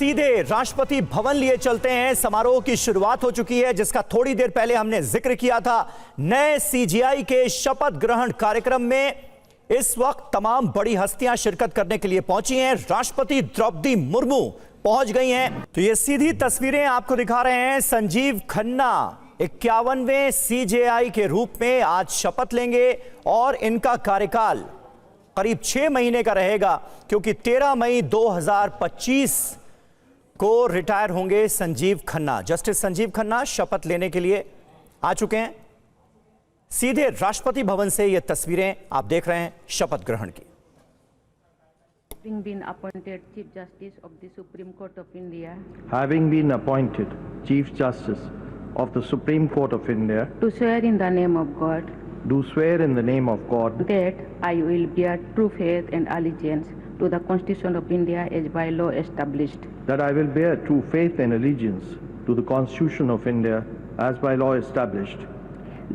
सीधे राष्ट्रपति भवन लिए चलते हैं। समारोह की शुरुआत हो चुकी है, जिसका थोड़ी देर पहले हमने जिक्र किया था। नए सीजीआई के शपथ ग्रहण कार्यक्रम में इस वक्त तमाम बड़ी हस्तियां शिरकत करने के लिए पहुंची हैं। राष्ट्रपति द्रौपदी मुर्मू पहुंच गई हैं। तो ये सीधी तस्वीरें आपको दिखा रहे हैं। संजीव खन्ना 51वें सीजीआई के रूप में आज शपथ लेंगे और इनका कार्यकाल करीब 6 महीने का रहेगा, क्योंकि 13 मई 2025 को रिटायर होंगे संजीव खन्ना। जस्टिस संजीव खन्ना शपथ लेने के लिए आ चुके हैं। सीधे राष्ट्रपति भवन से ये तस्वीरें आप देख रहे हैं शपथ ग्रहण की। Having been appointed Chief Justice of the Supreme Court of India. Having been appointed Chief Justice of the Supreme Court of India. Do swear in the name of God. Do swear in the name of God. That I will bear true faith and allegiance to the Constitution of India as by law established. That I will bear true faith and allegiance to the Constitution of India as by law established.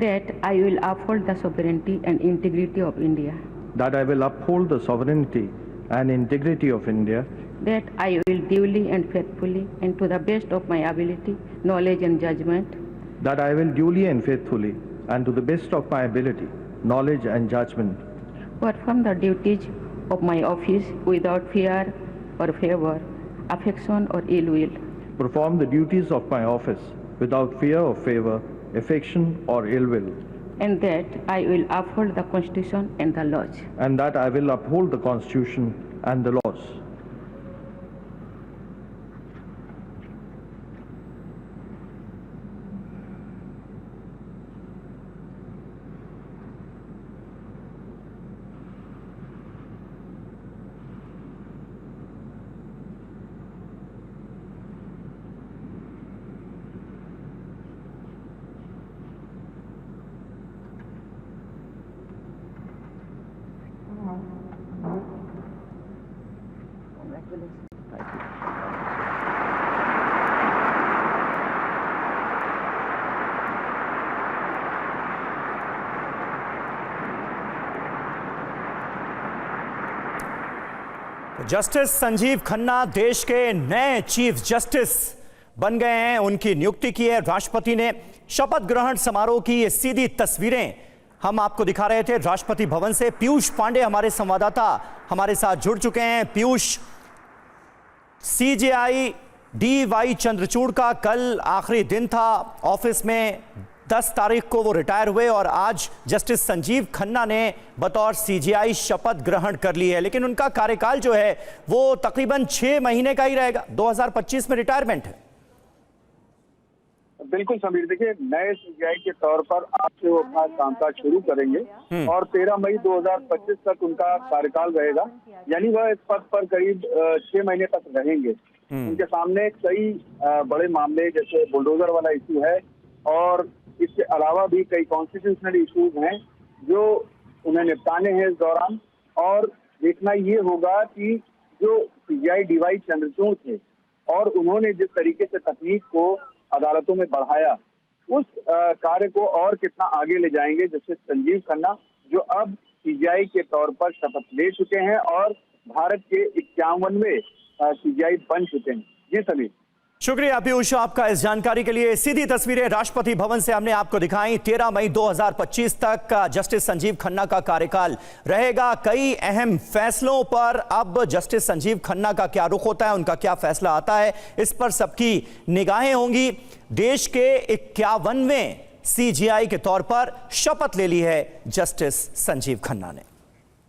That I will uphold the sovereignty and integrity of India. That I will uphold the sovereignty and integrity of India. That I will duly and faithfully and to the best of my ability, knowledge and judgment. That I will duly and faithfully and to the best of my ability, knowledge and judgment. Perform the duties of my office without fear or favor, affection or ill will. Perform the duties of my office without fear or favor, affection or ill will. And that I will uphold the Constitution and the laws. And that I will uphold the Constitution and the laws. Justice Sanjeev Khanna देश के नए chief justice बन गए हैं। उनकी नियुक्ति की है राष्ट्रपति ने। शपथ ग्रहण समारोह की ये सीधी तस्वीरें हम आपको दिखा रहे थे राष्ट्रपति भवन से। पीयूष पांडे हमारे संवाददाता हमारे साथ जुड़ चुके हैं। पीयूष, सीजीआई DY चंद्रचूड़ का कल आखिरी दिन था ऑफिस में। 10 तारीख को वो रिटायर हुए और आज जस्टिस संजीव खन्ना ने बतौर सीजीआई शपथ ग्रहण कर ली है, लेकिन उनका कार्यकाल जो है वो तकरीबन 6 महीने का ही रहेगा। 2025 में रिटायरमेंट है। बिल्कुल समीर, देखिए नए सीजीआई के तौर पर आज से वो अपना कामकाज शुरू करेंगे और 13 मई 2025 तक उनका कार्यकाल रहेगा, यानी वह इस पद पर करीब 6 महीने तक रहेंगे। उनके सामने कई बड़े मामले जैसे बुलडोजर वाला इशू है और इसके अलावा भी कई कॉन्स्टिट्यूशनल इश्यूज हैं जो उन्हें निपटाने हैं इस दौरान। और देखना ये होगा कि जो सीजीआई DY चंद्रचूड़ थे और उन्होंने जिस तरीके से तकनीक को अदालतों में बढ़ाया, उस कार्य को और कितना आगे ले जाएंगे जस्टिस संजीव खन्ना, जो अब सीजीआई के तौर पर शपथ ले चुके हैं और भारत के 51वें सीजीआई बन चुके हैं। जी समीर। शुक्रिया पीयूष आपका इस जानकारी के लिए। सीधी तस्वीरें राष्ट्रपति भवन से हमने आपको दिखाई। 13 मई 2025 तक जस्टिस संजीव खन्ना का कार्यकाल रहेगा। कई अहम फैसलों पर अब जस्टिस संजीव खन्ना का क्या रुख होता है, उनका क्या फैसला आता है, इस पर सबकी निगाहें होंगी। देश के 51वें सीजीआई के तौर पर शपथ ले ली है जस्टिस संजीव खन्ना ने।